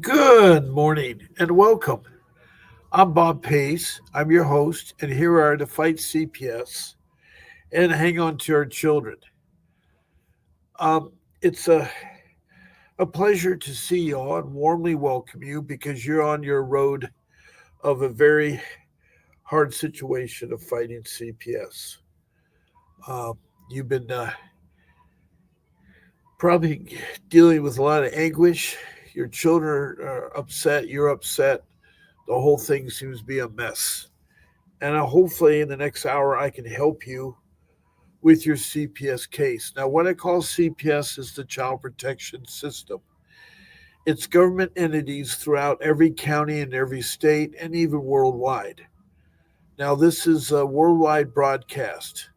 Good morning and welcome. I'm Bob Pace. I'm your host, and here are to fight CPS and hang on to our children. It's a pleasure to see you all and warmly welcome you because you're on your road of a very hard situation of fighting CPS. Um, you've been probably dealing with a lot of anguish. Your children are upset. You're upset. The whole thing seems to be a mess. And hopefully, in the next hour, I can help you with your CPS case. Now, what I call CPS is the Child Protection System. It's government entities throughout every county and every state and even worldwide. Now, this is a worldwide broadcast.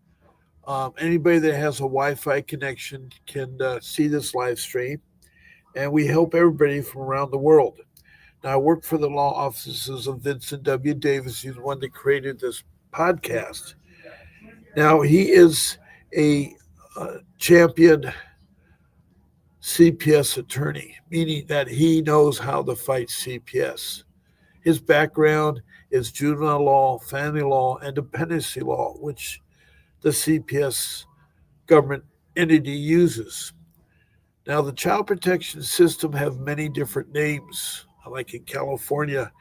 Anybody that has a Wi Fi connection can see this live stream, and we help everybody from around the world. Now, I work for the law offices of Vincent W. Davis. He's the one that created this podcast. Now, he is a champion CPS attorney, meaning that he knows how to fight CPS. His background is juvenile law, family law, and dependency law, which the CPS government entity uses. Now, the child protection system have many different names. Like in California,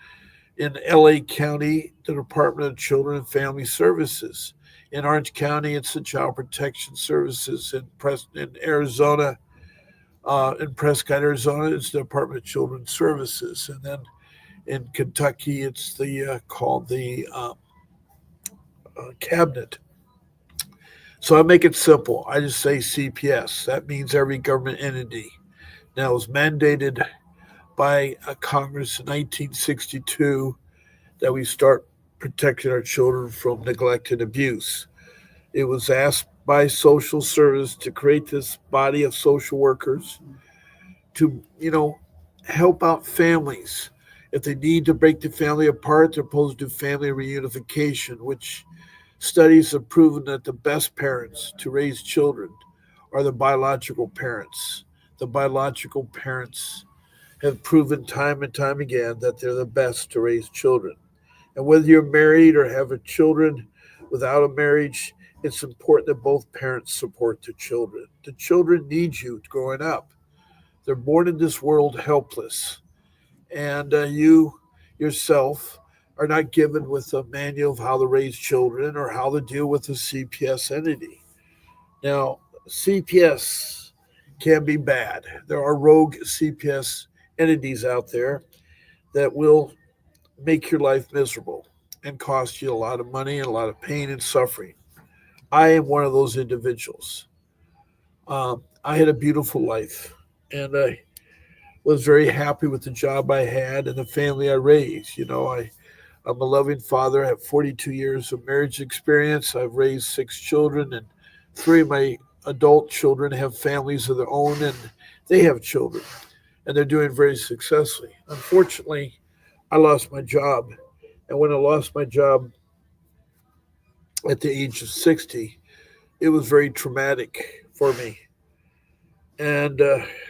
in LA County, the Department of Children and Family Services. In Orange County, it's the Child Protection Services. In Arizona, in Prescott, Arizona, it's the Department of Children's Services. And then in Kentucky, it's the called the Cabinet. So I make it simple. I just say CPS. That means every government entity. Now, it was mandated by Congress in 1962 that we start protecting our children from neglect and abuse. It was asked by social service to create this body of social workers to, help out families. If they need to break the family apart, they're supposed to do family reunification, which studies have proven that the best parents to raise children are the biological parents. The biological parents have proven time and time again that they're the best to raise children. And whether you're married or have a children without a marriage, it's important that both parents support the children. The children need you growing up. They're born in this world helpless, and you yourself are not given with a manual of how to raise children or how to deal with a CPS entity. Now, CPS can be bad. There are rogue CPS entities out there that will make your life miserable and cost you a lot of money and a lot of pain and suffering. I am one of those individuals. I had a beautiful life, and I was very happy with the job I had and the family I raised. I'm a loving father. I have 42 years of marriage experience. I've raised six children, and three of my adult children have families of their own, and they have children, and they're doing very successfully. Unfortunately, I lost my job. And when I lost my job at the age of 60, it was very traumatic for me. And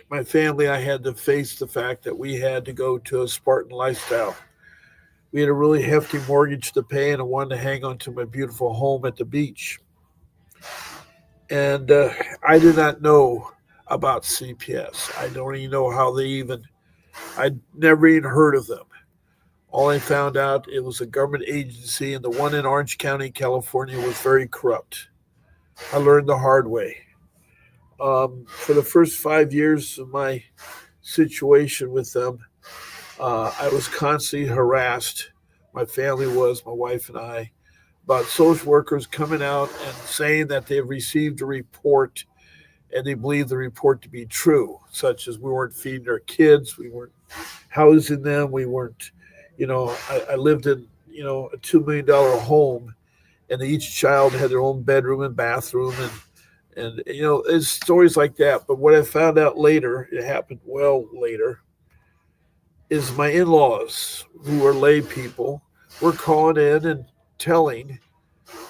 my family, I had to face the fact that we had to go to a Spartan lifestyle. We had a really hefty mortgage to pay, and I wanted to hang on to my beautiful home at the beach. And I did not know about CPS. I don't even know how they even, I'd never even heard of them. All I found out it was a government agency, and the one in Orange County, California, was very corrupt. I learned the hard way. For the first 5 years of my situation with them, I was constantly harassed. My family was, my wife and I, about social workers coming out and saying that they have received a report and they believe the report to be true, such as we weren't feeding our kids, we weren't housing them, we weren't, I lived in, a $2 million home, and each child had their own bedroom and bathroom, and it's stories like that. But what I found out later, it happened well later, is my in-laws, who are lay people, were calling in and telling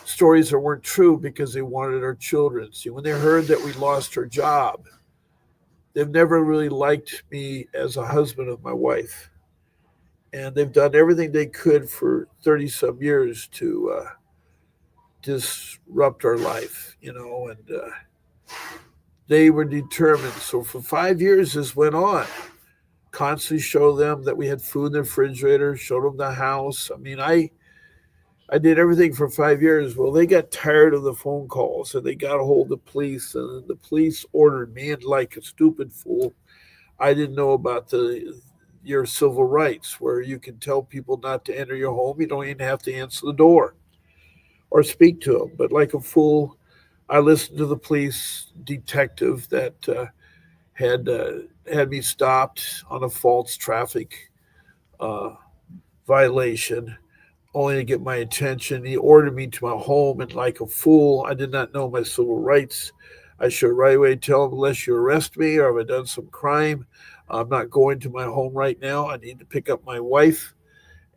stories that weren't true because they wanted our children. See, when they heard that we lost our job, they've never really liked me as a husband of my wife. And they've done everything they could for 30 some years to disrupt our life, and they were determined. So for 5 years, this went on. Constantly show them that we had food in the refrigerator, showed them the house. I mean, I did everything for 5 years. Well, they got tired of the phone calls and they got a hold of the police, and the police ordered me. And like a stupid fool, I didn't know about your civil rights, where you can tell people not to enter your home. You don't even have to answer the door or speak to them. But like a fool, I listened to the police detective that had had me stopped on a false traffic uh, violation, only to get my attention. He ordered me to my home, and like a fool, I did not know my civil rights. I should right away tell him, unless you arrest me or have I done some crime, I'm not going to my home right now. I need to pick up my wife,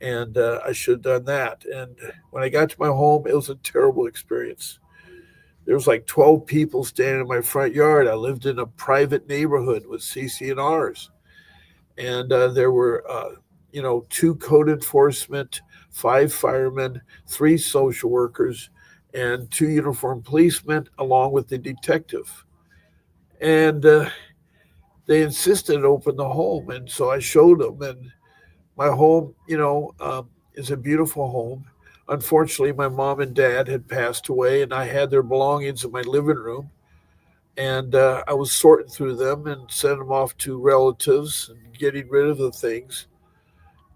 and I should have done that. And when I got to my home, it was a terrible experience. There was like 12 people standing in my front yard. I lived in a private neighborhood with CCNRs, and there were, two code enforcement, five firemen, three social workers, and two uniformed policemen, along with the detective. And they insisted to open the home, and so I showed them. And my home, is a beautiful home. Unfortunately, my mom and dad had passed away, and I had their belongings in my living room. And I was sorting through them and sending them off to relatives and getting rid of the things.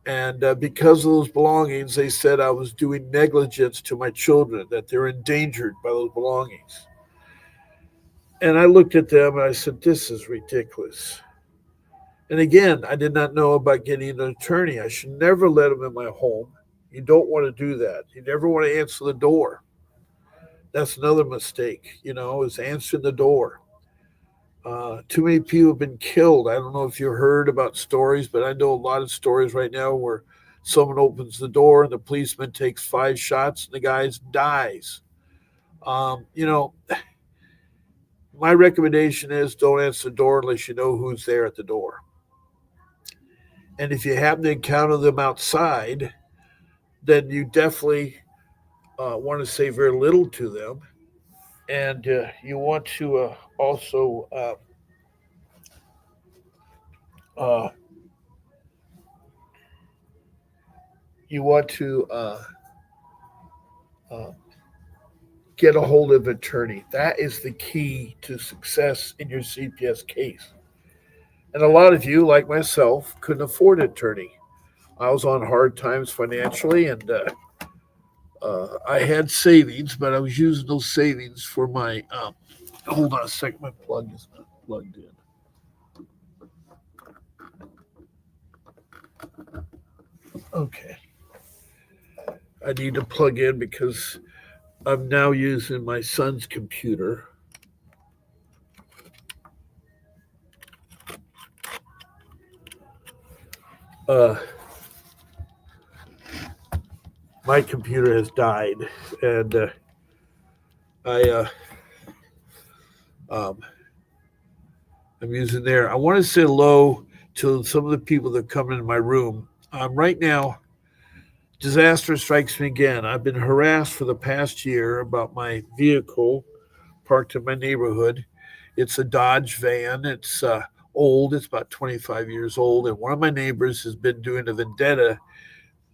And because of those belongings, they said I was doing negligence to my children, that they're endangered by those belongings. And I looked at them and I said, this is ridiculous. And again, I did not know about getting an attorney. I should never let them in my home. You don't want to do that. You never want to answer the door. That's another mistake, is answering the door. Too many people have been killed. I don't know if you heard about stories, but I know a lot of stories right now where someone opens the door and the policeman takes five shots and the guy dies. Um, you know, my recommendation is don't answer the door unless you know who's there at the door. And if you happen to encounter them outside, then you definitely want to say very little to them. And you want to also uh, you want to uh, get a hold of an attorney. That is the key to success in your CPS case. And a lot of you, like myself, couldn't afford an attorney. I was on hard times financially, and I had savings, but I was using those savings for my. Hold on a second, my plug is not plugged in. Okay, I need to plug in because I'm now using my son's computer. Uh, my computer has died, and I um, I'm using there. I want to say hello to some of the people that come into my room. Right now, disaster strikes me again. I've been harassed for the past year about my vehicle parked in my neighborhood. It's a Dodge van. It's old. It's about 25 years old. And one of my neighbors has been doing a vendetta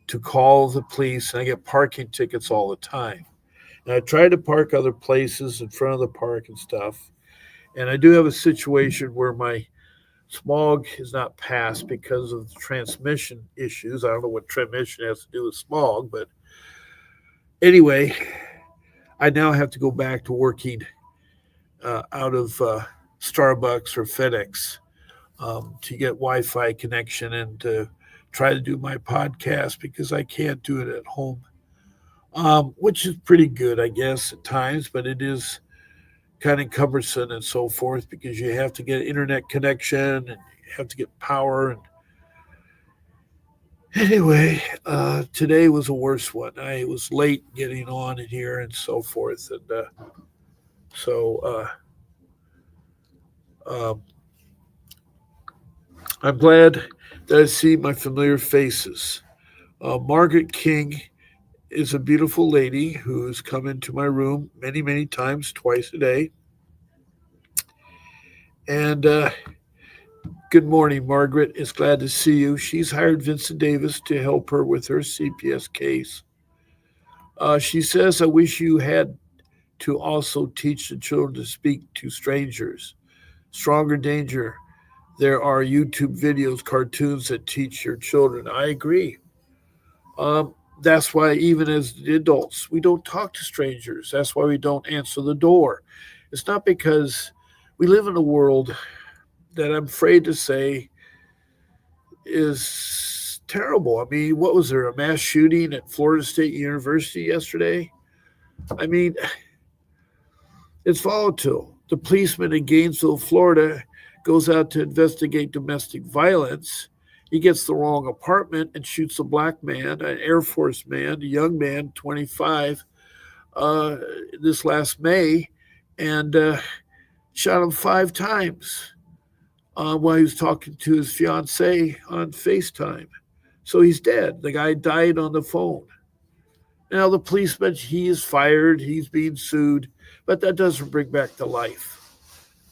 to call the police, and I get parking tickets all the time. And I tried to park other places in front of the park and stuff. And I do have a situation where my smog is not passed because of the transmission issues. I don't know what transmission has to do with smog, but anyway, I now have to go back to working out of Starbucks or FedEx to get Wi-Fi connection and to try to do my podcast because I can't do it at home, which is pretty good, I guess, at times, but it is kind of cumbersome and so forth because you have to get internet connection and you have to get power. And anyway, today was a worse one. I was late getting on in here and so forth, and so um, I'm glad that I see my familiar faces. Margaret King is a beautiful lady who's come into my room many, many times, twice a day. And good morning, Margaret. It's glad to see you. She's hired Vincent Davis to help her with her CPS case. She says, I wish you had to also teach the children to speak to strangers. Stronger danger. There are YouTube videos, cartoons that teach your children. I agree. Um, that's why, even as the adults, we don't talk to strangers. That's why we don't answer the door. It's not because we live in a world that I'm afraid to say is terrible. I mean, what was there? A mass shooting at Florida State University yesterday? I mean, it's volatile. The policeman in Gainesville, Florida, goes out to investigate domestic violence. He gets the wrong apartment and shoots a black man, an Air Force man, a young man, 25, uh, this last May, and shot him 5 times while he was talking to his fiancee on FaceTime. So he's dead. The guy died on the phone. Now the policeman, he is fired, he's being sued, but that doesn't bring back to life.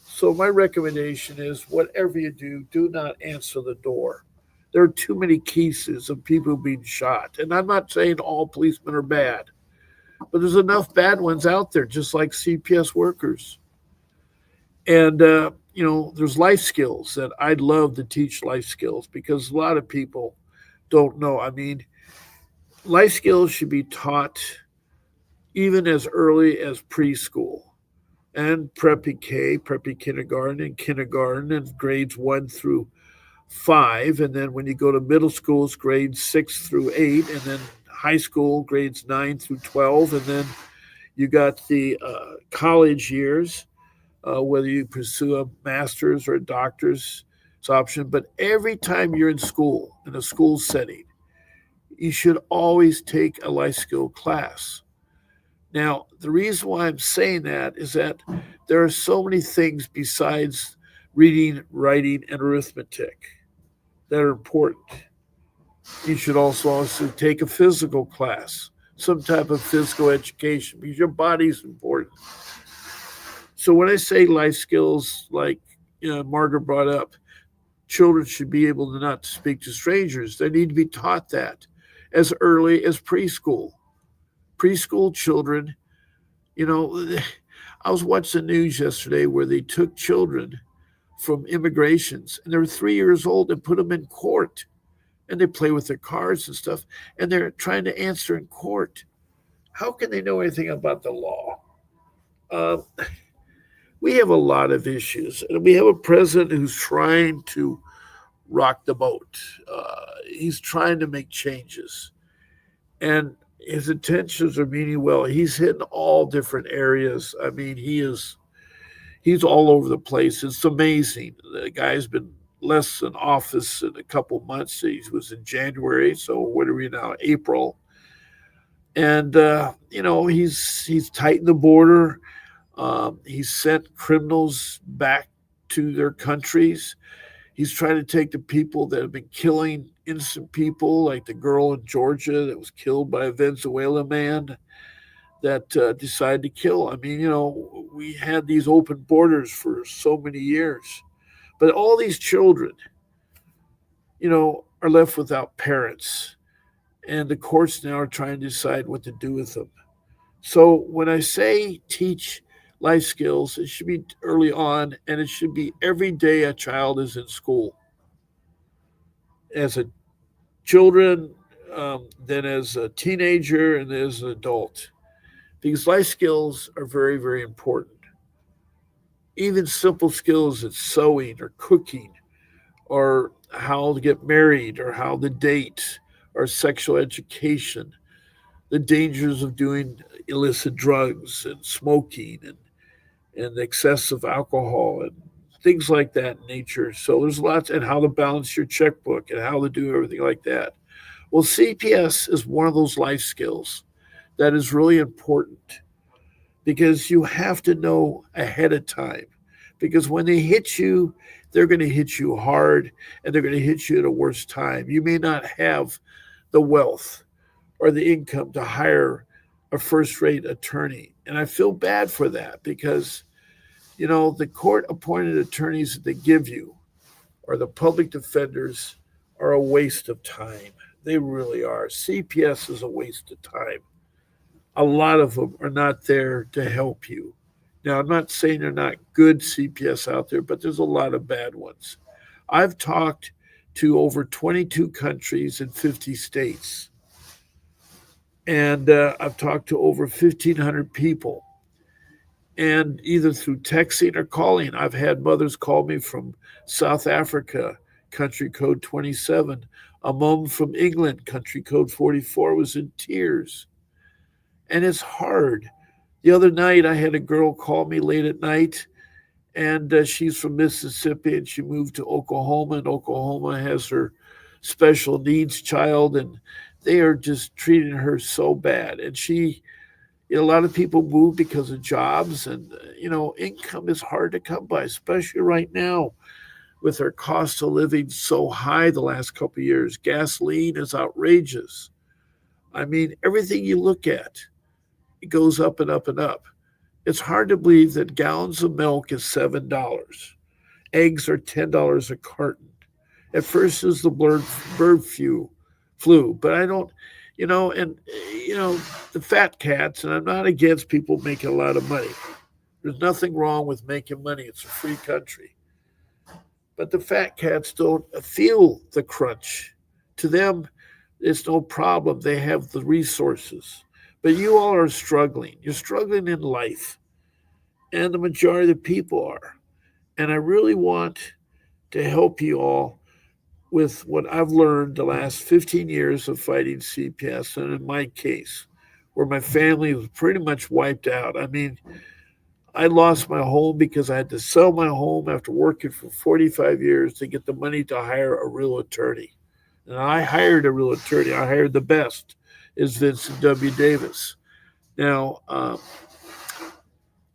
So my recommendation is whatever you do, do not answer the door. There are too many cases of people being shot. And I'm not saying all policemen are bad, but there's enough bad ones out there, just like CPS workers. And, there's life skills that I'd love to teach life skills because a lot of people don't know. I mean, life skills should be taught even as early as preschool and preppy K, preppy kindergarten, and grades 1 through 5. And then when you go to middle school, it's grades 6 through 8. And then high school, grades 9 through 12. And then you got the college years, whether you pursue a master's or a doctor's it's option. But every time you're in school, in a school setting, you should always take a life skill class. Now, the reason why I'm saying that is that there are so many things besides reading, writing, and arithmetic that are important. You should also take a physical class, some type of physical education, because your body's important. So when I say life skills, like Margaret brought up, children should be able to not speak to strangers. They need to be taught that as early as preschool. Preschool children, you know, I was watching the news yesterday where they took children from immigrations and they were 3 years old and put them in court and they play with their cars and stuff and they're trying to answer in court. How can they know anything about the law? Uh, we have a lot of issues and we have a president who's trying to rock the boat. He's trying to make changes and his intentions are meaning well. He's hitting all different areas. I mean, he's all over the place. It's amazing. The guy's been less in office in a couple months. He was in January, so what are we now? April, and he's tightened the border. He's sent criminals back to their countries. He's trying to take the people that have been killing innocent people, like the girl in Georgia that was killed by a Venezuelan man that decided to kill. I mean, we had these open borders for so many years, but all these children, are left without parents, and the courts now are trying to decide what to do with them. So when I say teach life skills, it should be early on, and it should be every day a child is in school, as a children, then as a teenager, and as an adult. Because life skills are very, very important. Even simple skills as sewing or cooking or how to get married or how to date or sexual education, the dangers of doing illicit drugs and smoking and excessive alcohol and things like that in nature. So there's lots, and how to balance your checkbook and how to do everything like that. Well, CPS is one of those life skills that is really important because you have to know ahead of time. Because when they hit you, they're going to hit you hard, and they're going to hit you at a worse time. You may not have the wealth or the income to hire a first rate attorney. And I feel bad for that because, the court appointed attorneys that they give you or the public defenders are a waste of time. They really are. CPS is a waste of time. A lot of them are not there to help you. Now, I'm not saying there are not good CPS out there, but there's a lot of bad ones. I've talked to over 22 countries and 50 states, and I've talked to over 1,500 people. And either through texting or calling, I've had mothers call me from South Africa, country code 27. A mom from England, country code 44, was in tears. And it's hard. The other night, I had a girl call me late at night, and she's from Mississippi, and she moved to Oklahoma, and Oklahoma has her special needs child, and they are just treating her so bad. And a lot of people move because of jobs, and income is hard to come by, especially right now with our cost of living so high the last couple of years. Gasoline is outrageous. I mean, everything you look at, it goes up and up and up. It's hard to believe that gallons of milk is $7. Eggs are $10 a carton. At first is the bird flu, but I don't, and the fat cats, and I'm not against people making a lot of money. There's nothing wrong with making money. It's a free country. But the fat cats don't feel the crunch. To them, it's no problem. They have the resources. But you all are struggling. You're struggling in life, and the majority of the people are. And I really want to help you all with what I've learned the last 15 years of fighting CPS, and in my case, where my family was pretty much wiped out. I mean, I lost my home because I had to sell my home after working for 45 years to get the money to hire a real attorney. And I hired a real attorney. I hired the best, is Vincent W. Davis. Now,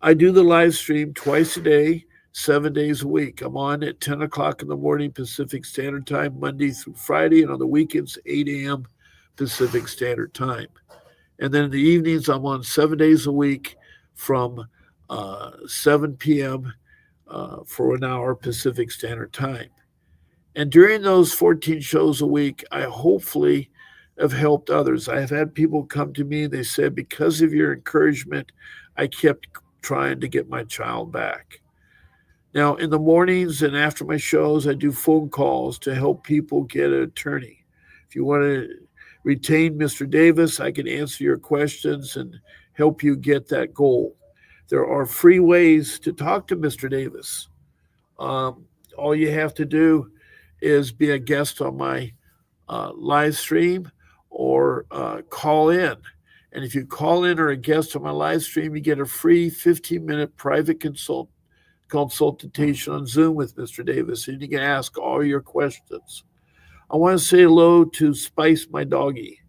I do the live stream twice a day, 7 days a week. I'm on at 10 o'clock in the morning Pacific Standard Time, Monday through Friday, and on the weekends, 8 a.m. Pacific Standard Time. And then in the evenings, I'm on 7 days a week from 7 p.m. For an hour Pacific Standard Time. And during those 14 shows a week, I hopefully have helped others. I have had people come to me and they said, because of your encouragement, I kept trying to get my child back. Now, in the mornings and after my shows, I do phone calls to help people get an attorney. If you want to retain Mr. Davis, I can answer your questions and help you get that goal. There are free ways to talk to Mr. Davis. All you have to do is be a guest on my live stream or call in. And if you call in or a guest on my live stream, you get a free 15-minute private consultation on Zoom with Mr. Davis, and you can ask all your questions. I want to say hello to Spice, my doggie.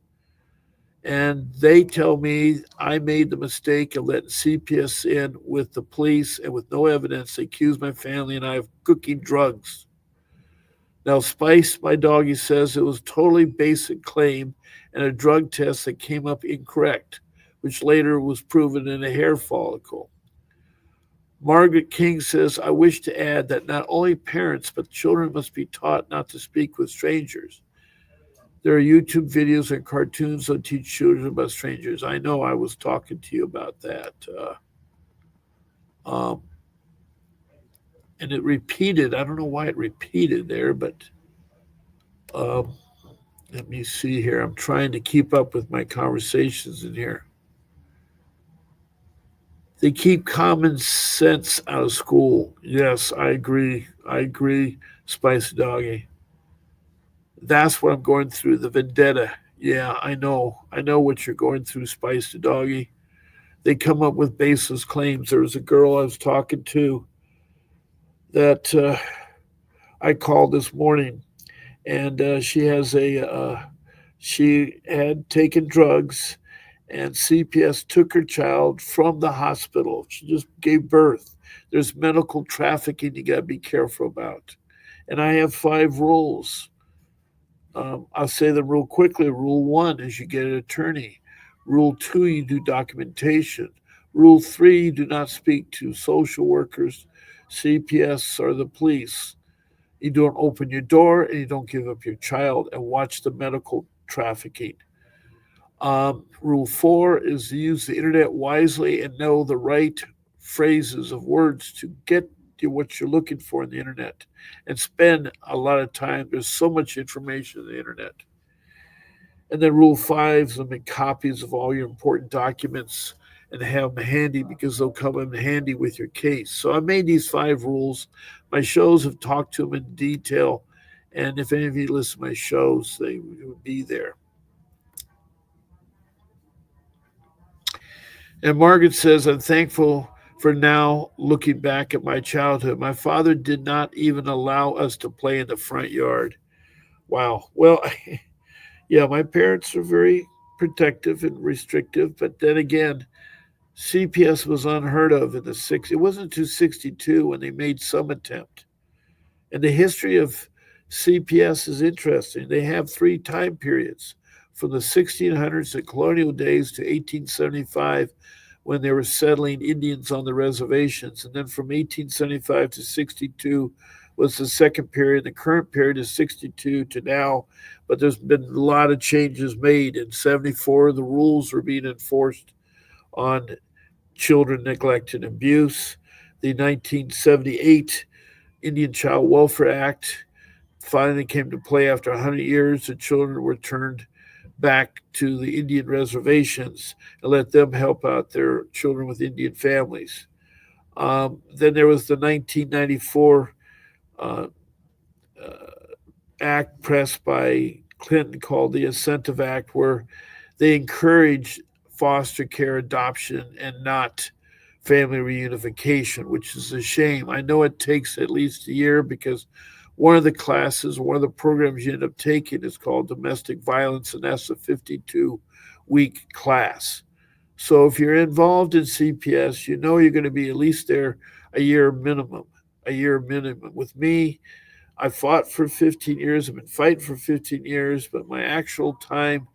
And they tell me I made the mistake of letting CPS in with the police, and with no evidence, they accuse my family and I of cooking drugs. Now, Spice, my doggie, says it was a totally basic claim and a drug test that came up incorrect, which later was proven in a hair follicle. Margaret King says, I wish to add that not only parents, but children must be taught not to speak with strangers. There are YouTube videos and cartoons that teach children about strangers. I know I was talking to you about that. Um, and it repeated. I don't know why it repeated there, but um, let me see here. I'm trying to keep up with my conversations in here. They keep common sense out of school. Yes, I agree. I agree, Spice Doggy. That's what I'm going through, the vendetta. Yeah, I know. I know what you're going through, Spice the Doggy. They come up with baseless claims. There was a girl I was talking to that I called this morning, and she had taken drugs, and CPS took her child from the hospital. She just gave birth. There's medical trafficking you got to be careful about. And I have 5 rules. I'll say them real quickly. Rule 1 is you get an attorney. Rule 2, you do documentation. Rule 3, you do not speak to social workers, CPS, or the police. You don't open your door and you don't give up your child and watch the medical trafficking. Rule 4 is to use the internet wisely and know the right phrases of words to get you what you're looking for in the internet and spend a lot of time. There's so much information on the internet. And then rule 5 is to make copies of all your important documents and have them handy because they'll come in handy with your case. So I made these 5 rules. My shows have talked to them in detail. And if any of you listen to my shows, they would be there. And Margaret says, I'm thankful for now looking back at my childhood. My father did not even allow us to play in the front yard. Wow. Well, yeah, my parents are very protective and restrictive, but then again, CPS was unheard of in the 60s. It wasn't until 62 when they made some attempt. And the history of CPS is interesting. They have 3 time periods from the 1600s, the colonial days, to 1875 when they were settling Indians on the reservations. And then from 1875 to 62 was the second period. The current period is 62 to now, but there's been a lot of changes made. In 74, the rules were being enforced on children neglect and abuse. The 1978 Indian Child Welfare Act finally came to play after 100 years. The children were turned back to the Indian reservations and let them help out their children with Indian families. Then there was the 1994 uh, uh, act pressed by Clinton called the Incentive Act, where they encouraged foster care adoption and not family reunification, which is a shame. I know it takes at least a year because one of the classes, one of the programs you end up taking is called domestic violence, and that's a 52-week class. So if you're involved in CPS, you know you're going to be at least there a year minimum. A year minimum. With me, I fought for 15 years. I've been fighting for 15 years, but my actual time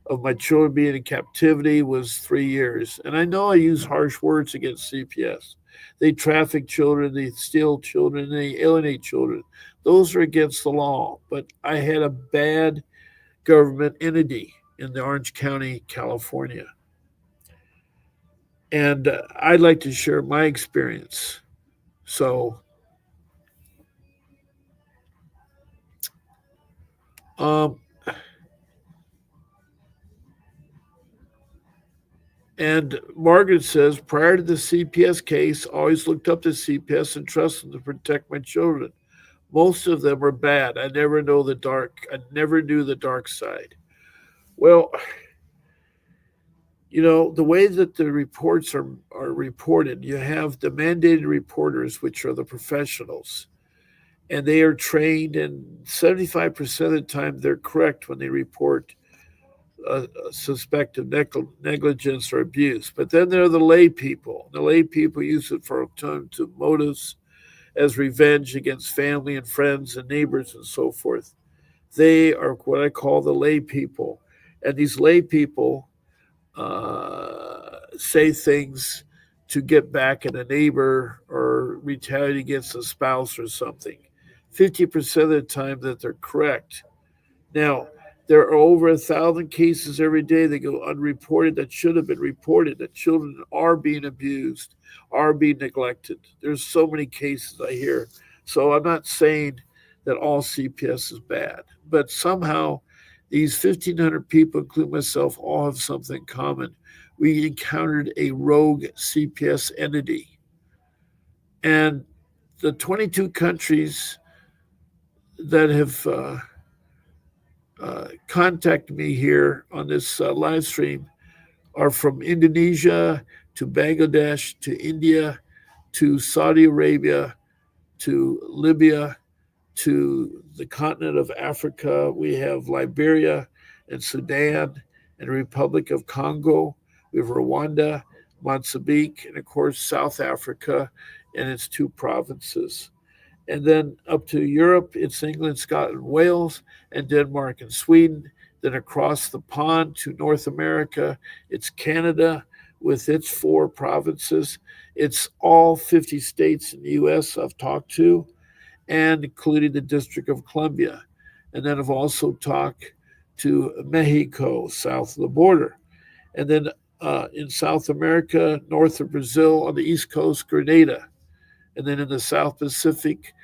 of my children being in captivity was 3 years. And I know I use harsh words against CPS. They traffic children, they steal children, they alienate children. Those are against the law. But I had a bad government entity in the Orange County, California. And I'd like to share my experience. So, um, and Margaret says, prior to the CPS case, I always looked up to CPS and trusted them to protect my children. Most of them were bad. I never know the dark. I never knew the dark side. Well, the way that the reports are reported, you have the mandated reporters, which are the professionals, and they are trained, and 75% of the time they're correct when they report a suspect of negligence or abuse. But then there are the lay people. The lay people use it for alternative motives as revenge against family and friends and neighbors and so forth. They are what I call the lay people. And these lay people say things to get back at a neighbor or retaliate against a spouse or something. 50% of the time that they're correct. Now, there are over 1,000 cases every day that go unreported that should have been reported, that children are being abused, are being neglected. There's so many cases I hear. So I'm not saying that all CPS is bad, but somehow these 1,500 people, including myself, all have something in common. We encountered a rogue CPS entity. And the 22 countries that have contact me here on this live stream are from Indonesia to Bangladesh to India to Saudi Arabia to Libya to the continent of Africa. We have Liberia and Sudan and the Republic of Congo. We have Rwanda, Mozambique, and of course South Africa and its 2 provinces. And then up to Europe, it's England, Scotland, Wales, and Denmark and Sweden. Then across the pond to North America, it's Canada with its four provinces. It's all 50 states in the U.S. I've talked to, and including the District of Columbia. And then I've also talked to Mexico, south of the border. And then in South America, north of Brazil, on the East Coast, Grenada. And then in the South Pacific,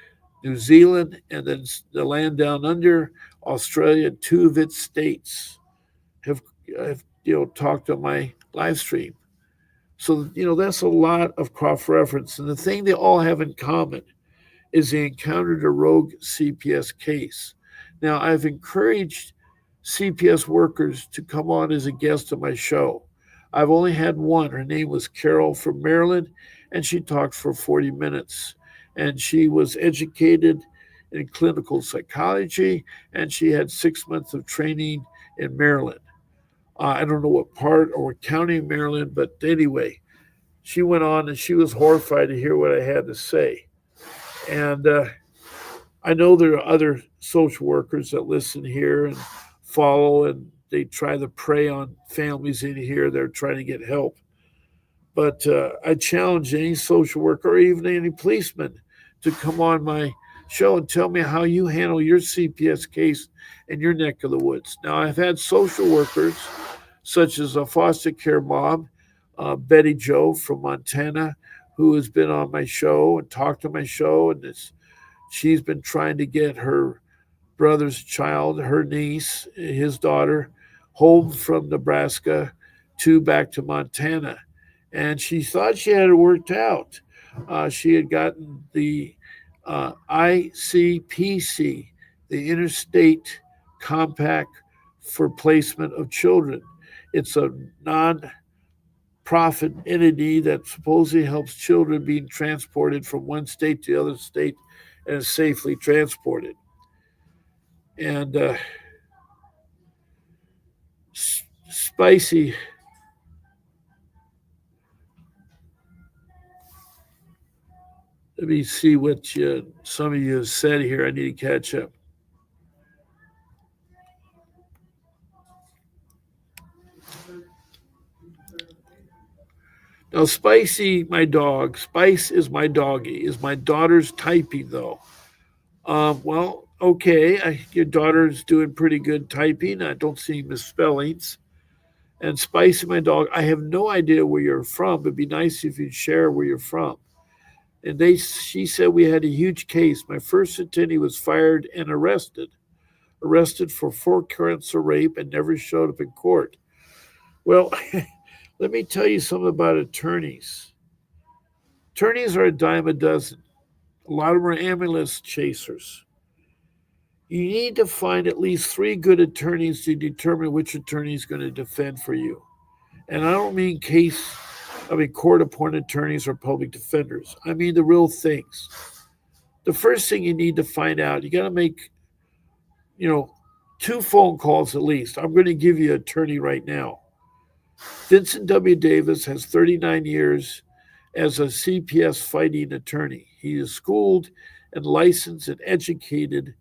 New Zealand, and then the land down under, Australia, two of its states have, have talked on my live stream. So that's a lot of cross reference, and the thing they all have in common is they encountered a rogue CPS case. Now, I've encouraged CPS workers to come on as a guest on my show. I've only had one. Her name was Carol from Maryland, and she talked for 40 minutes. And she was educated in clinical psychology, and she had 6 months of training in Maryland. I don't know what part or what county in Maryland, but anyway, she went on and she was horrified to hear what I had to say. And I know there are other social workers that listen here and follow, and they try to prey on families in here. They're trying to get help. But I challenge any social worker or even any policeman to come on my show and tell me how you handle your CPS case in your neck of the woods. Now, I've had social workers, such as a foster care mom, Betty Joe from Montana, who has been on my show and talked to my show, and she's been trying to get her brother's child, her niece, his daughter, home from Nebraska to back to Montana. And she thought she had it worked out. She had gotten the ICPC, the Interstate Compact for Placement of Children. It's a non-profit entity that supposedly helps children being transported from one state to the other state and safely transported. And Spicy, let me see what some of you have said here. I need to catch up. Now, Spicy, my dog, Spice is my doggy, is my daughter's typing, though. Well, okay, your daughter's doing pretty good typing. I don't see misspellings. And Spicy, my dog, I have no idea where you're from. It'd be nice if you'd share where you're from. And she said we had a huge case. My first attendee was fired and arrested for 4 counts of rape and never showed up in court. Well, let me tell you something about attorneys. Attorneys are a dime a dozen. A lot of them are ambulance chasers. You need to find at least 3 good attorneys to determine which attorney is going to defend for you. And I don't mean court appointed attorneys or public defenders. I mean the real things. The first thing you need to find out, you got to make, 2 phone calls at least. I'm going to give you an attorney right now. Vincent W. Davis has 39 years as a CPS fighting attorney. He is schooled and licensed and educated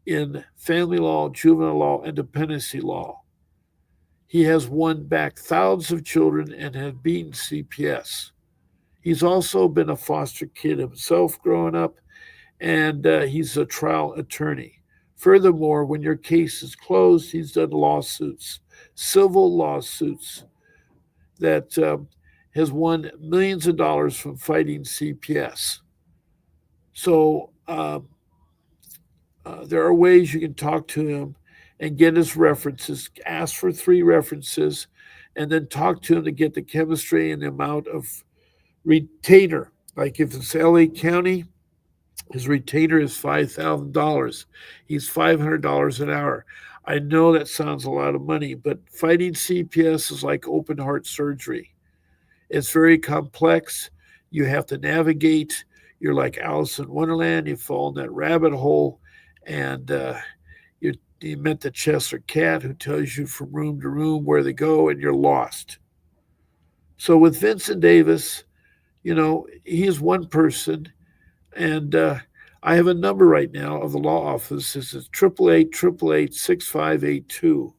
in family law, juvenile law, and dependency law. He has won back thousands of children and has beaten CPS. He's also been a foster kid himself growing up, and he's a trial attorney. Furthermore, when your case is closed, he's done lawsuits, civil lawsuits that has won millions of dollars from fighting CPS. So there are ways you can talk to him and get his references. Ask for 3 references, and then talk to him to get the chemistry and the amount of retainer. Like if it's LA County, his retainer is $5,000. He's $500 an hour. I know that sounds a lot of money, but fighting CPS is like open heart surgery. It's very complex. You have to navigate. You're like Alice in Wonderland. You fall in that rabbit hole, and you met the Cheshire cat who tells you from room to room where to go, and you're lost. So with Vincent Davis, he is one person, and I have a number right now of the law office. This is 888-888-6582.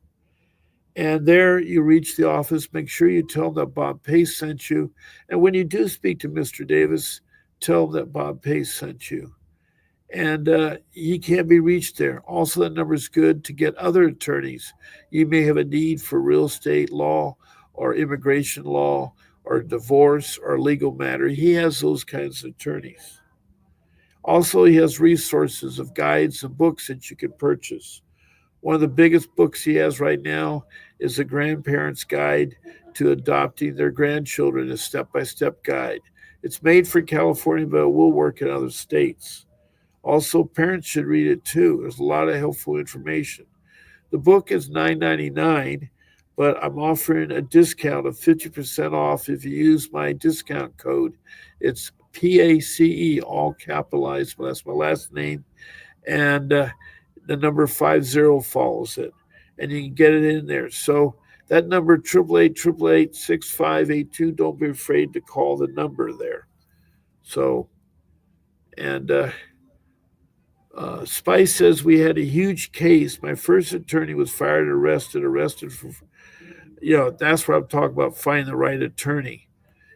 And there you reach the office. Make sure you tell them that Bob Pace sent you. And when you do speak to Mr. Davis, tell them that Bob Pace sent you. And he can't be reached there. Also, that number is good to get other attorneys. You may have a need for real estate law or immigration law or divorce or legal matter. He has those kinds of attorneys. Also, he has resources of guides and books that you can purchase. One of the biggest books he has right now is The Grandparent's Guide to Adopting Their Grandchildren, a step by step guide. It's made for California, but it will work in other states. Also, parents should read it too. There's a lot of helpful information. The book is $9.99, but I'm offering a discount of 50% off if you use my discount code. It's PACE, all capitalized, but that's my last name. And the number 50 follows it. And you can get it in there. So that number, 888-888-6582, don't be afraid to call the number there. So, and Spice says we had a huge case. My first attorney was fired, arrested for, that's what I'm talking about, finding the right attorney.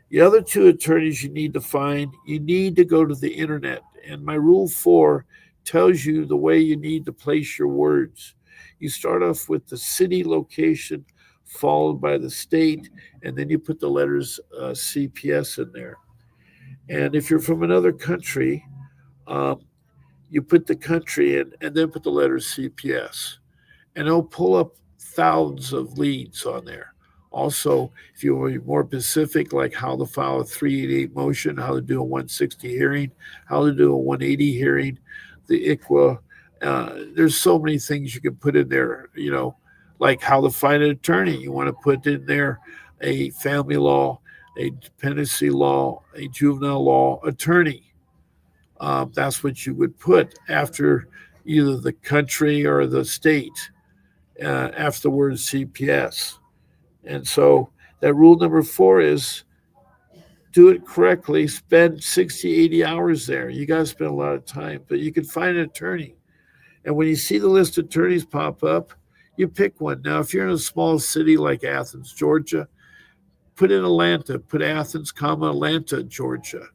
The other two attorneys you need to find, you need to go to the internet. And my rule 4 tells you the way you need to place your words. You start off with the city location, followed by the state, and then you put the letters CPS in there. And if you're from another country, you put the country in and then put the letters CPS. And it'll pull up thousands of leads on there. Also, if you want to be more specific, like how to file a 388 motion, how to do a 160 hearing, how to do a 180 hearing, the ICWA, there's so many things you can put in there, like how to find an attorney. You want to put in there a family law, a dependency law, a juvenile law attorney. That's what you would put after either the country or the state, after the word CPS. And so that rule number 4 is do it correctly. Spend 60, 80 hours there. You got to spend a lot of time, but you can find an attorney. And when you see the list of attorneys pop up, you pick one. Now, if you're in a small city like Athens, Georgia, put in Atlanta, put Athens, Atlanta, Georgia.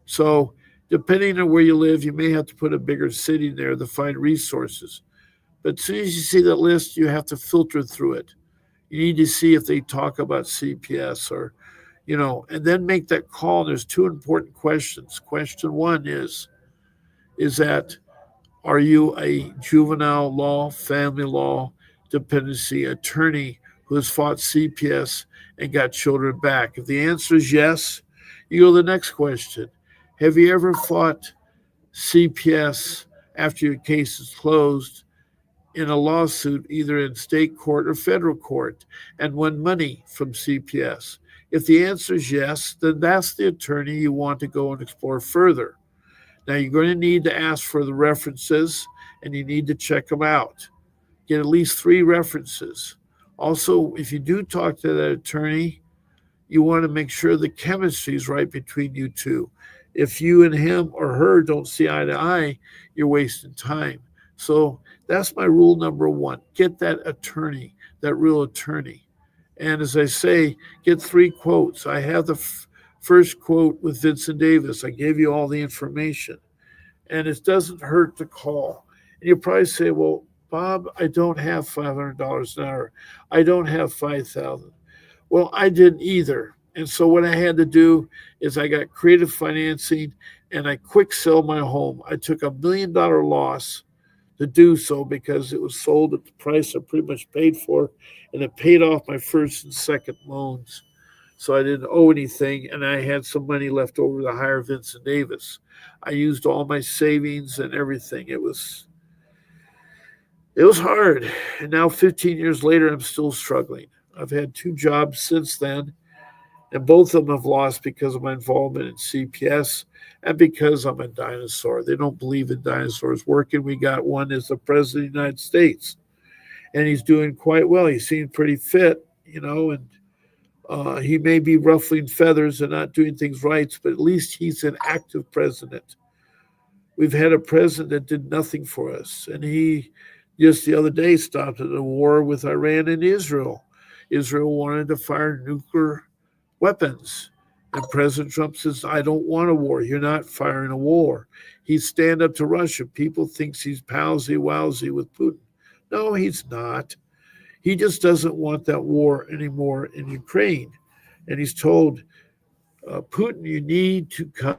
So depending on where you live, you may have to put a bigger city there to find resources. But as soon as you see that list, you have to filter through it. You need to see if they talk about CPS or, and then make that call. There's 2 important questions. Question 1 is that, are you a juvenile law, family law, dependency attorney who has fought CPS and got children back? If the answer is yes, you go to the next question. Have you ever fought CPS after your case is closed in a lawsuit, either in state court or federal court, and won money from CPS? If the answer is yes, then that's the attorney you want to go and explore further. Now, you're going to need to ask for the references, and you need to check them out. Get at least 3 references. Also, if you do talk to that attorney, you want to make sure the chemistry is right between you two. If you and him or her don't see eye to eye, you're wasting time. So that's my rule number 1. Get that attorney, that real attorney. And as I say, get 3 quotes. I have the first quote with Vincent Davis. I gave you all the information. And it doesn't hurt to call. And you'll probably say, well, Bob, I don't have $500 an hour. I don't have $5,000. Well, I didn't either. And so what I had to do is I got creative financing and I quick sell my home. I took $1 million loss to do so because it was sold at the price I pretty much paid for, and it paid off my first and second loans. So I didn't owe anything, and I had some money left over to hire Vincent Davis. I used all my savings and everything. It was hard. And now 15 years later, I'm still struggling. I've had 2 jobs since then, and both of them have lost because of my involvement in CPS and because I'm a dinosaur. They don't believe in dinosaurs working. We got one as the president of the United States, and he's doing quite well. He seemed pretty fit, and he may be ruffling feathers and not doing things right, but at least he's an active president. We've had a president that did nothing for us, and he just the other day stopped at a war with Iran and Israel. Israel wanted to fire nuclear weapons. And President Trump says, I don't want a war. You're not firing a war. He's stand up to Russia. People thinks he's palsy wowsy with Putin. No, he's not. He just doesn't want that war anymore in Ukraine. And he's told Putin, you need to come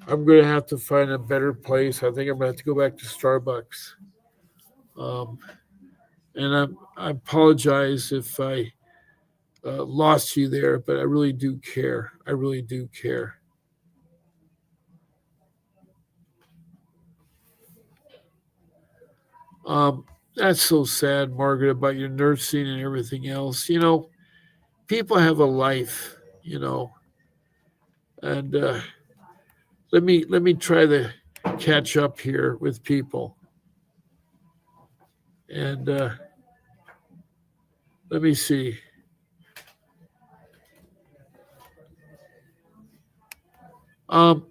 I'm going to have to find a better place. I think I'm going to have to go back to Starbucks. Um, and I apologize if I lost you there, but I really do care. I really do care. Um, that's so sad, Margaret, about your nursing and everything else. People have a life, and let me try to catch up here with people, and let me see. Um,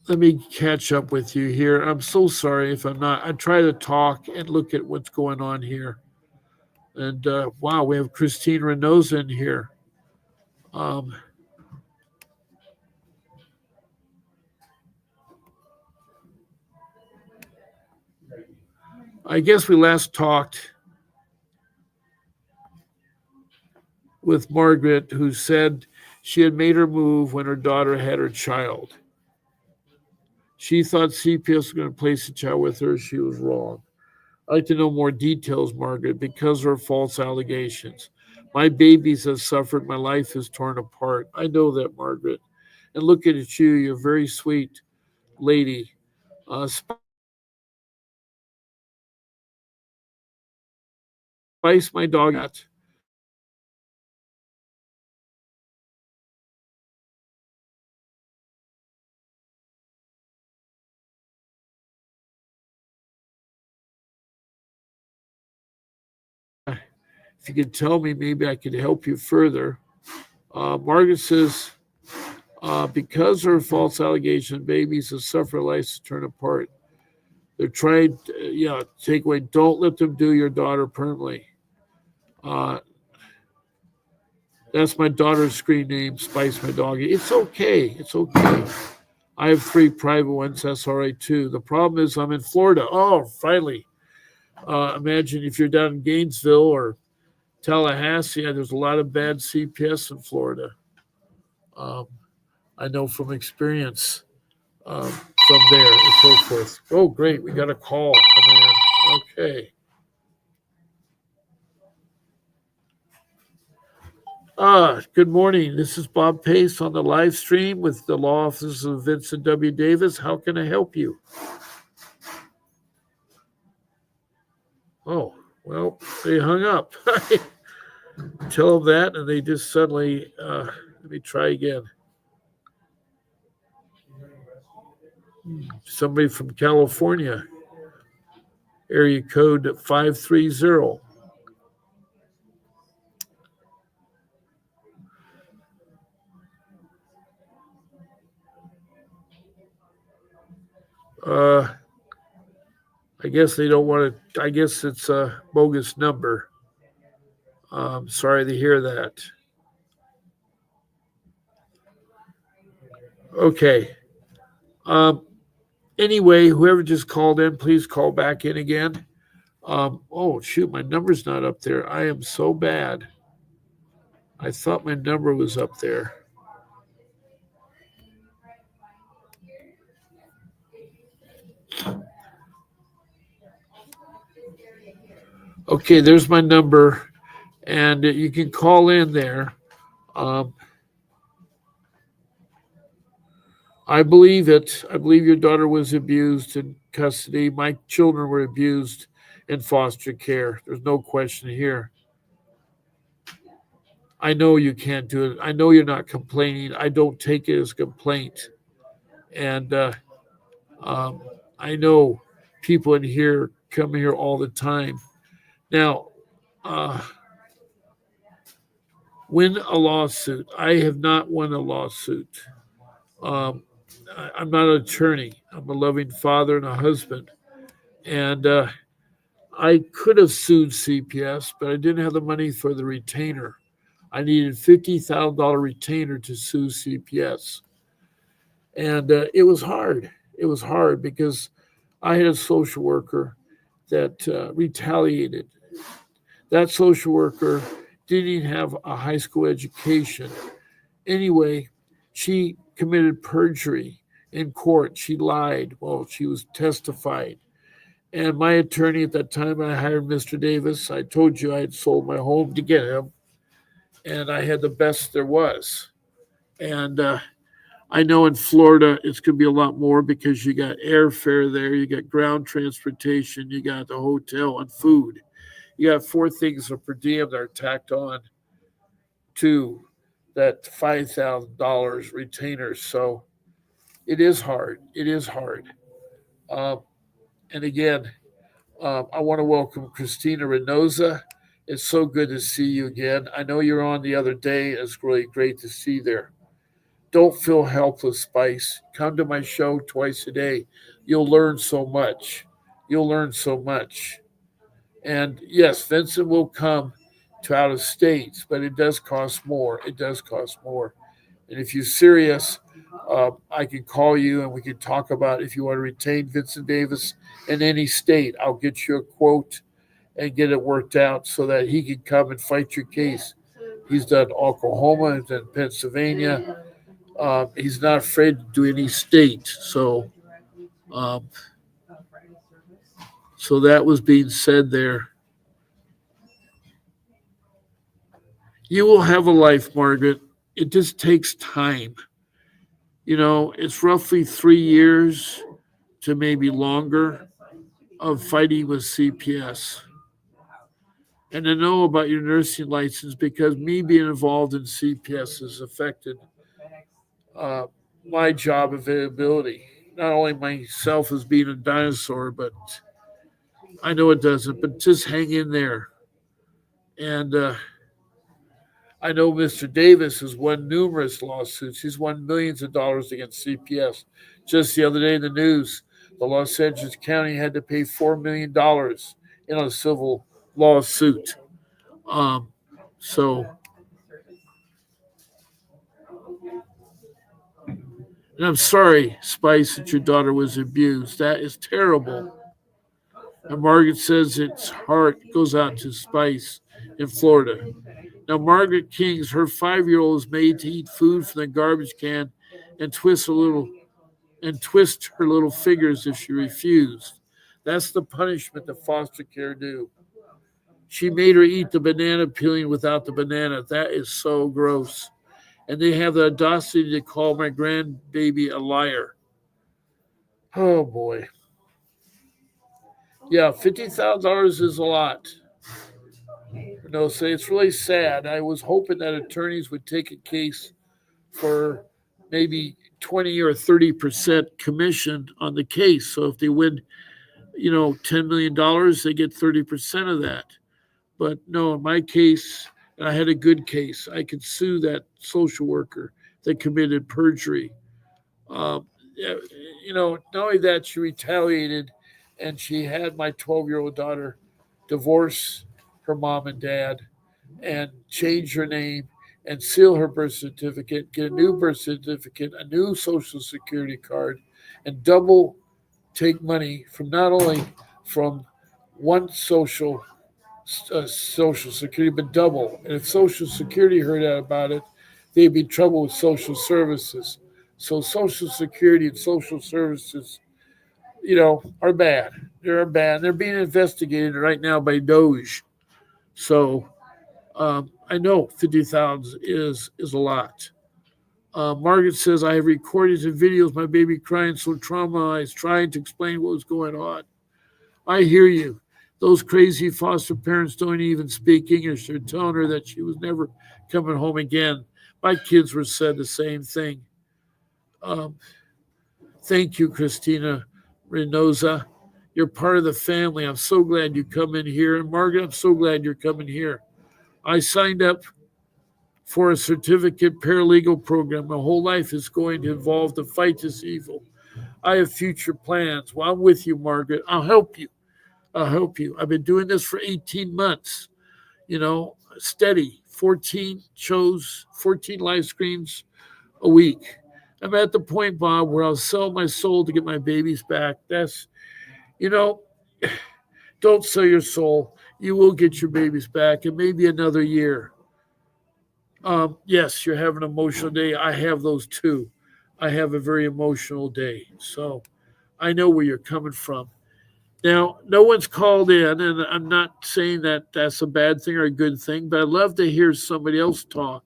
let me catch up with you here. I'm so sorry if I'm not. I try to talk and look at what's going on here. And wow, we have Christine Renoza in here. Um, I guess we last talked with Margaret, who said she had made her move when her daughter had her child. She thought CPS was going to place the child with her. She was wrong. I'd like to know more details, Margaret, because of her false allegations. My babies have suffered. My life is torn apart. I know that, Margaret. And looking at you, you're a very sweet lady. Spice, my dog, if you could tell me, maybe I could help you further. Margaret says, because of her false allegation, babies have suffered lives to turn apart. They're trying, take away. Don't let them do your daughter permanently. Uh, that's my daughter's screen name, Spice, my dog. It's okay. It's okay. I have 3 private ones. That's all right too. The problem is I'm in Florida. Oh, finally. Imagine if you're down in Gainesville or Tallahassee. There's a lot of bad CPS in Florida. Um, I know from experience. from there and so forth. Oh, great. We got a call coming in. Okay. Good morning. This is Bob Pace on the live stream with the law offices of Vincent W. Davis. How can I help you? Oh, well, they hung up. Tell them that, and they just suddenly, let me try again. Somebody from California, area code 530. I guess they don't want to, I guess it's a bogus number. Sorry to hear that. Okay. Anyway, whoever just called in, please call back in again. Oh, shoot, my number's not up there. I am so bad. I thought my number was up there. Okay, there's my number, and you can call in there. I believe it. I believe your daughter was abused in custody. My children were abused in foster care. There's no question here. I know you can't do it. I know you're not complaining. I don't take it as a complaint. And um, I know people in here come here all the time. Now, win a lawsuit. I have not won a lawsuit. I'm not an attorney. I'm a loving father and a husband. And I could have sued CPS, but I didn't have the money for the retainer. I needed $50,000 retainer to sue CPS. And it was hard. It was hard because I had a social worker that retaliated. That social worker didn't even have a high school education. Anyway, she committed perjury in court. She lied while she was testifying. And my attorney at that time, I hired Mr. Davis. I told you I had sold my home to get him, and I had the best there was. And I know in Florida it's going to be a lot more because you got airfare there, you got ground transportation, you got the hotel and food. You got four things of per diem that are tacked on to that $5,000 retainer. So it is hard. It is hard. Um, and again, I want to welcome Christina Reynosa. It's so good to see you again. I know you're on the other day. It's really great to see you there. Don't feel helpless, Spice. Come to my show twice a day. You'll learn so much. You'll learn so much. And yes, Vincent will come to out of states, but it does cost more. It does cost more. And if you're serious, I can call you and we can talk about if you want to retain Vincent Davis in any state. I'll get you a quote and get it worked out so that he can come and fight your case. He's done Oklahoma, he's done Pennsylvania. He's not afraid to do any state. Um, so that was being said there. You will have a life, Margaret. It just takes time. You know, it's roughly 3 years to maybe longer of fighting with CPS. And to know about your nursing license because me being involved in CPS has affected uh, my job availability. Not only myself as being a dinosaur, but I know it doesn't, but just hang in there. And I know Mr. Davis has won numerous lawsuits. He's won millions of dollars against CPS. Just the other day in the news, the Los Angeles County had to pay $4 million in a civil lawsuit. Um, so, and I'm sorry, Spice, that your daughter was abused. That is terrible. And Margaret says its heart goes out to Spice in Florida. Now, Margaret King's her 5-year-old is made to eat food from the garbage can and twist a little and twist her little fingers if she refused. That's the punishment that foster care do. She made her eat the banana peeling without the banana. That is so gross. And they have the audacity to call my grandbaby a liar. Oh boy. Yeah, $50,000 is a lot. So it's really sad. I was hoping that attorneys would take a case for maybe 20 or 30% commission on the case. So if they win, $10 million, they get 30% of that. But no, in my case, I had a good case. I could sue that social worker that committed perjury. Yeah, not only that, she retaliated and she had my 12-year-old daughter divorce her mom and dad and change her name and seal her birth certificate, get a new birth certificate, a new social security card, and double take money from not only from one social security, but double. And if social security heard out about it, they'd be in trouble with social services. So social security and social services, are bad. They're bad. They're being investigated right now by Doge. So I know 50,000 is a lot. Margaret says, I have recorded and videos my baby crying so traumatized, trying to explain what was going on. I hear you. Those crazy foster parents don't even speak English. They're telling her that she was never coming home again. My kids were said the same thing. Um, Thank you, Christina Reynosa. You're part of the family. I'm so glad you come in here. And Margaret, I'm so glad you're coming here. I signed up for a certificate paralegal program. My whole life is going to involve the fight this evil. I have future plans. Well, I'm with you, Margaret. I'll help you. I'll help you. I've been doing this for 18 months, steady, 14 shows, 14 live screens a week. I'm at the point, Bob, where I'll sell my soul to get my babies back. You know, don't sell your soul. You will get your babies back in maybe another year. Yes, you're having an emotional day. I have those too. I have a very emotional day. So I know where you're coming from. Now, no one's called in, and I'm not saying that that's a bad thing or a good thing, but I'd love to hear somebody else talk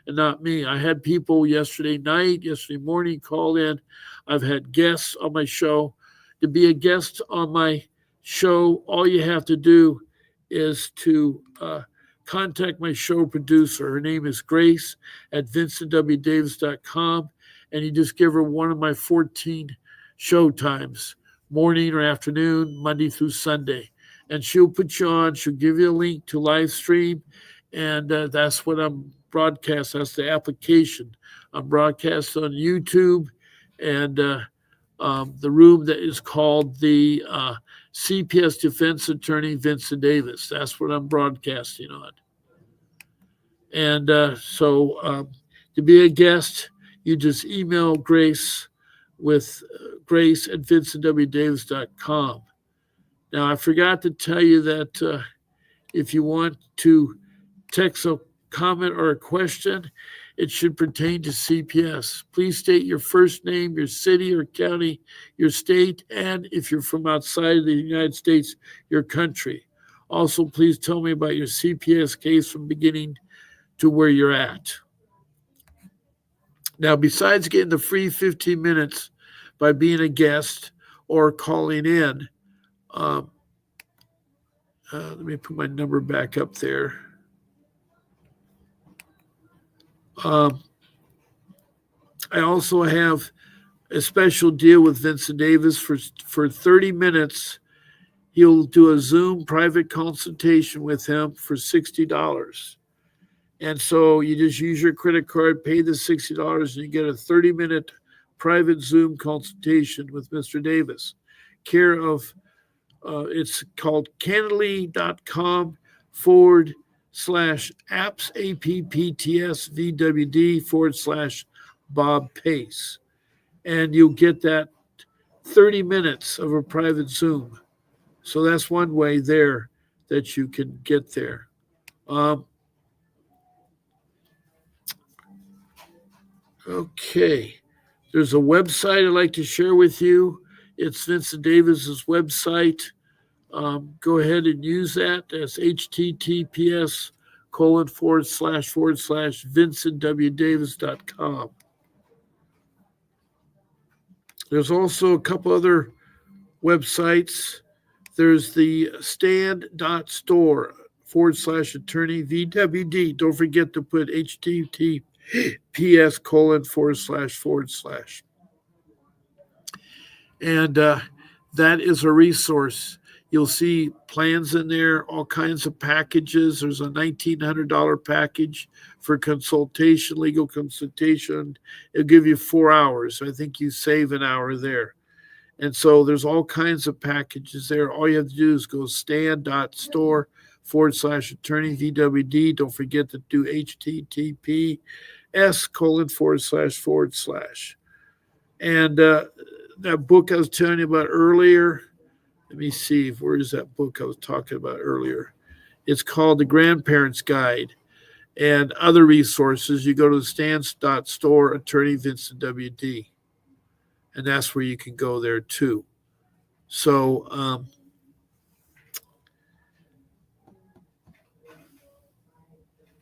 and not me. I had people yesterday night, yesterday morning call in. I've had guests on my show. To be a guest on my show, all you have to do is to contact my show producer. Her name is Grace at vincentwdavis.com, and you just give her one of my 14 show times, morning or afternoon, Monday through Sunday. And she'll put you on. She'll give you a link to live stream. And that's what I'm broadcast. That's the application. I'm broadcast on YouTube and the room that is called the CPS Defense Attorney Vincent Davis. That's what I'm broadcasting on. And to be a guest, you just email Grace with Grace at vincentwdavis.com. Now, I forgot to tell you that if you want to text a comment or a question, it should pertain to CPS. Please state your first name, your city or county, your state, and if you're from outside of the United States, your country. Also, please tell me about your CPS case from beginning to where you're at. Now, besides getting the free 15 minutes by being a guest or calling in, let me put my number back up there. I also have a special deal with Vincent Davis for 30 minutes. He'll do a Zoom private consultation with him for $60. And so you just use your credit card, pay the $60, and you get a 30-minute private Zoom consultation with Mr. Davis. Care of, it's called candidly.com /apps, APPTS Bob Pace. And you'll get that 30 minutes of a private Zoom. So that's one way there that you can get there. Okay. There's a website I'd like to share with you. It's Vincent Davis's website. Go ahead and use that. That's https://vincentwdavis.com. There's also a couple other websites. There's the stand.store/attorney VWD. Don't forget to put https://. And that is a resource. You'll see plans in there, all kinds of packages. There's a $1,900 package for consultation, legal consultation. It'll give you 4 hours. I think you save an hour there. And so there's all kinds of packages there. All you have to do is go stand.store/attorney VWD. Don't forget to do https://. And that book I was telling you about earlier, let me see, where is that book I was talking about earlier? It's called The Grandparents Guide. And other resources, you go to stand.store, attorney Vincent WD. And that's where you can go there too. So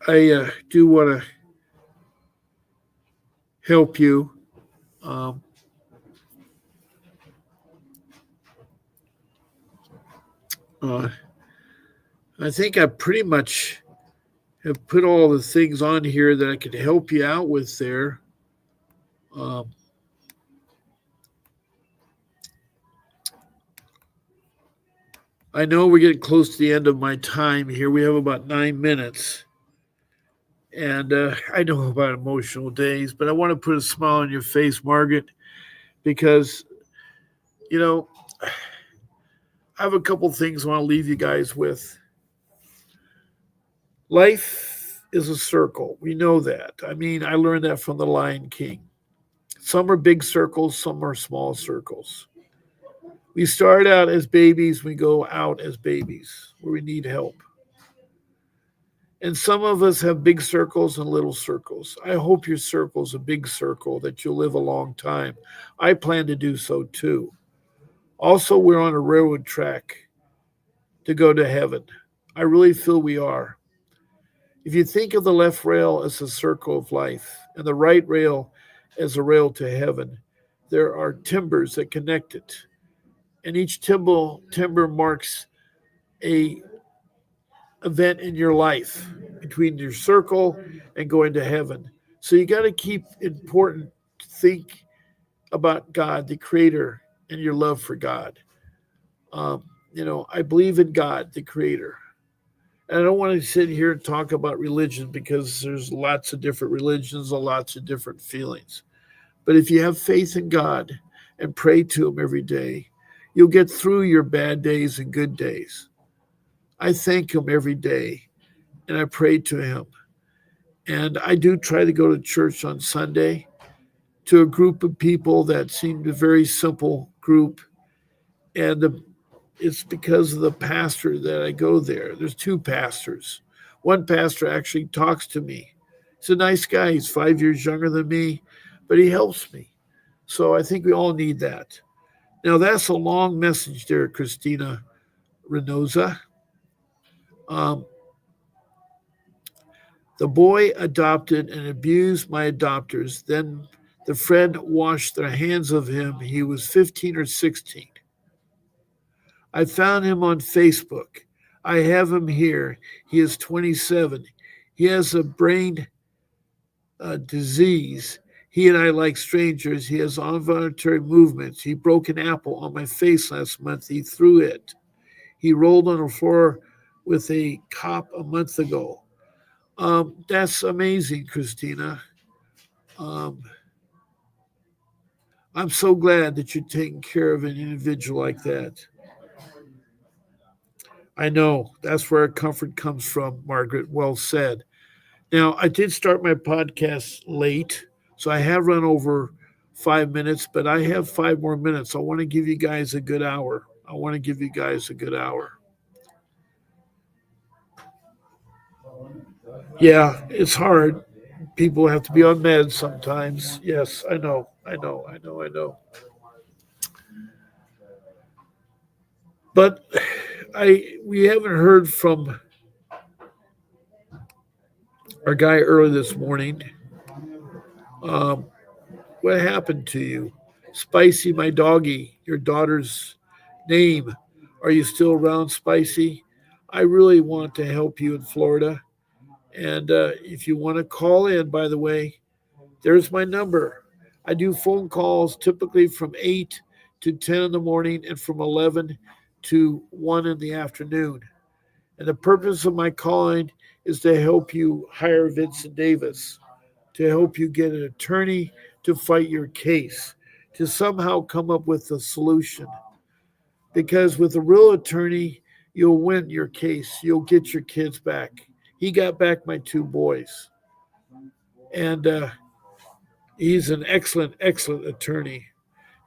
I do want to help you. I think I pretty much have put all the things on here that I can help you out with there. I know we're getting close to the end of my time here. We have about 9 minutes. And I know about emotional days, but I want to put a smile on your face, Margaret, because, you know, I have a couple things I want to leave you guys with. Life is a circle. We know that. I mean, I learned that from the Lion King. Some are big circles, some are small circles. We start out as babies, we go out as babies where we need help. And some of us have big circles and little circles. I hope your circle's a big circle, that you'll live a long time. I plan to do so too. Also, we're on a railroad track to go to heaven. I really feel we are. If you think of the left rail as a circle of life and the right rail as a rail to heaven, there are timbers that connect it. And each timber marks a event in your life between your circle and going to heaven. So you got to keep important, think about God, the creator, and your love for God. I believe in God, the creator. And I don't want to sit here and talk about religion because there's lots of different religions and lots of different feelings. But if you have faith in God and pray to him every day, you'll get through your bad days and good days. I thank him every day and I pray to him. And I do try to go to church on Sunday to a group of people that seemed a very simple group. And it's because of the pastor that I go there. There's 2 pastors. One pastor actually talks to me. He's a nice guy. He's 5 years younger than me, but he helps me. So I think we all need that. Now, that's a long message there, Christina Renoza. The boy adopted and abused my adopters. Then the friend washed their hands of him. He was 15 or 16. I found him on Facebook. I have him here. He is 27. He has a brain disease. He and I like strangers. He has involuntary movements. He broke an apple on my face last month. He threw it. He rolled on the floor with a cop a month ago. That's amazing, Christina. I'm so glad that you're taking care of an individual like that. I know that's where our comfort comes from, Margaret. Well said. Now, I did start my podcast late, so I have run over 5 minutes, but I have 5 more minutes. I want to give you guys a good hour. Yeah, it's hard. People have to be on meds sometimes. Yes, I know. I know. But we haven't heard from our guy early this morning. Um, what happened to you? Spicy, my doggy, your daughter's name. Are you still around, Spicy? I really want to help you in Florida. And if you want to call in, by the way, there's my number. I do phone calls typically from 8 to 10 in the morning and from 11 to 1 in the afternoon. And the purpose of my calling is to help you hire Vincent Davis, to help you get an attorney to fight your case, to somehow come up with a solution. Because with a real attorney, you'll win your case, you'll get your kids back. He got back my two boys. And he's an excellent attorney.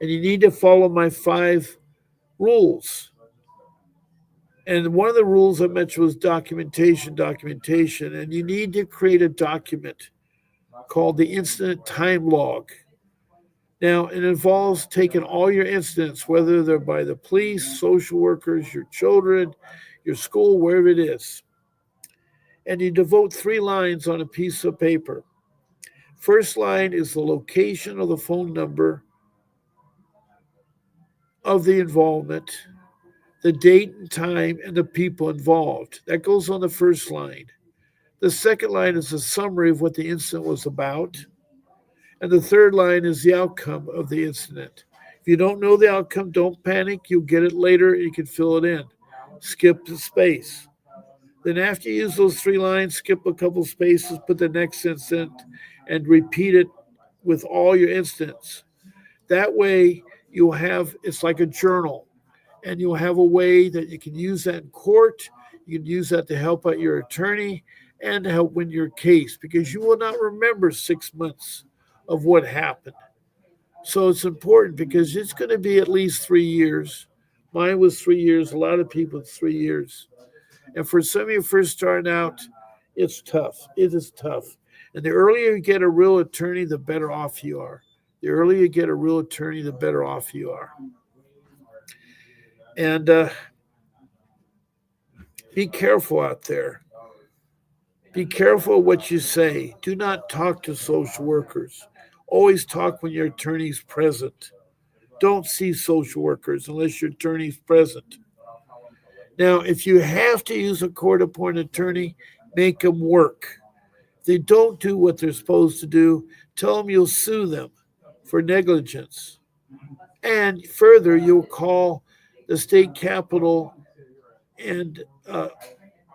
And you need to follow my 5 rules. And one of the rules I mentioned was documentation. And you need to create a document called the incident time log. Now, it involves taking all your incidents, whether they're by the police, social workers, your children, your school, wherever it is, and you devote 3 lines on a piece of paper. First line is the location of the phone number of the involvement, the date and time, and the people involved. That goes on the first line. The second line is a summary of what the incident was about. And the third line is the outcome of the incident. If you don't know the outcome, don't panic. You'll get it later. You can fill it in. Skip the space. Then, after you use those 3 lines, skip a couple spaces, put the next incident, and repeat it with all your incidents. That way, you'll have it's like a journal, and you'll have a way that you can use that in court. You can use that to help out your attorney and to help win your case because you will not remember 6 months of what happened. So it's important because it's going to be at least 3 years. Mine was 3 years. A lot of people, it's 3 years. And for some of you first starting out, it's tough. It is tough. And the earlier you get a real attorney, the better off you are. The earlier you get a real attorney, the better off you are. And be careful out there. Be careful what you say. Do not talk to social workers. Always talk when your attorney's present. Don't see social workers unless your attorney's present. Now, if you have to use a court appointed attorney, make them work. If they don't do what they're supposed to do, tell them you'll sue them for negligence. And further, you'll call the state capitol and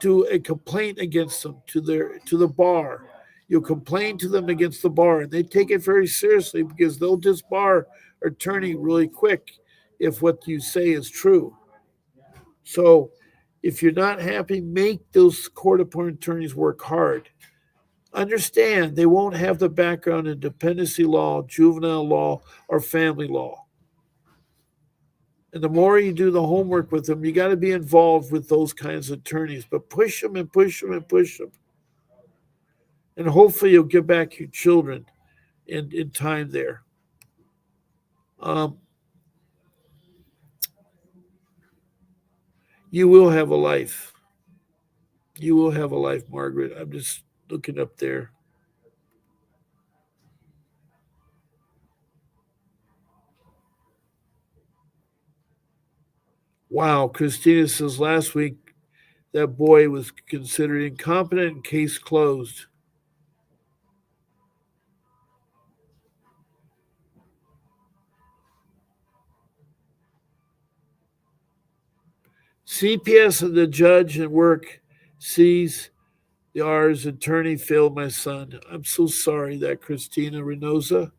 do a complaint against them to the bar. You'll complain to them against the bar, and they take it very seriously because they'll disbar attorney really quick if what you say is true. So, if you're not happy, make those court appointed attorneys work hard. Understand they won't have the background in dependency law, juvenile law, or family law. And the more you do the homework with them, you got to be involved with those kinds of attorneys, but push them and push them and push them. And hopefully you'll get back your children in time there. Um, you will have a life. You will have a life, Margaret. I'm just looking up there. Wow, Christina says last week that boy was considered incompetent and case closed. CPS and the judge and work sees the R's attorney failed my son. I'm so sorry that Christina Reynosa.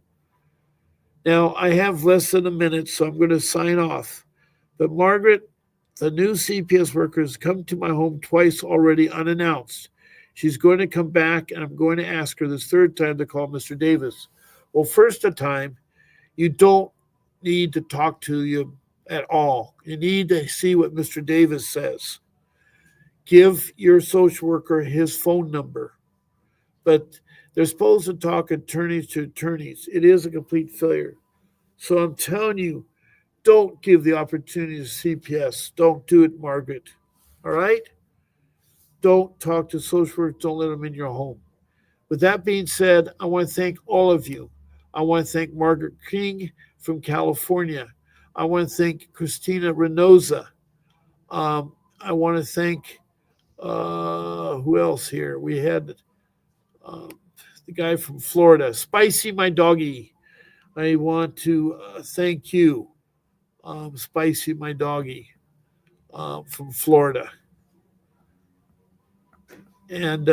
Now I have less than a minute, so I'm going to sign off. But Margaret, the new CPS worker has come to my home twice already unannounced. She's going to come back, and I'm going to ask her this third time to call Mr. Davis. Well, first time, you don't need to talk to you at all. You need to see what Mr. Davis says. Give your social worker his phone number. But They're supposed to talk attorneys to attorneys. It is a complete failure. So I'm telling you, don't give the opportunity to CPS. Don't do it, Margaret. All right? Don't talk to social workers. Don't let them in your home. With that being said, I want to thank all of you. I want to thank Margaret King from California. I want to thank Christina Renoza. I want to thank who else here? We had um, the guy from Florida, Spicy My Doggy. I want to thank you, Spicy My Doggy from Florida. And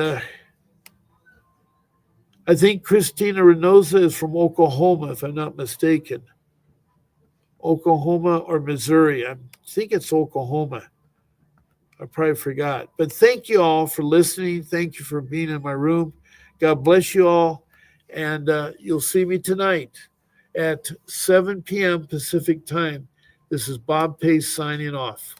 I think Christina Renoza is from Oklahoma, if I'm not mistaken. Oklahoma or Missouri. I think it's Oklahoma. I probably forgot. But thank you all for listening. Thank you for being in my room. God bless you all. And you'll see me tonight at 7 p.m. Pacific time. This is Bob Pace signing off.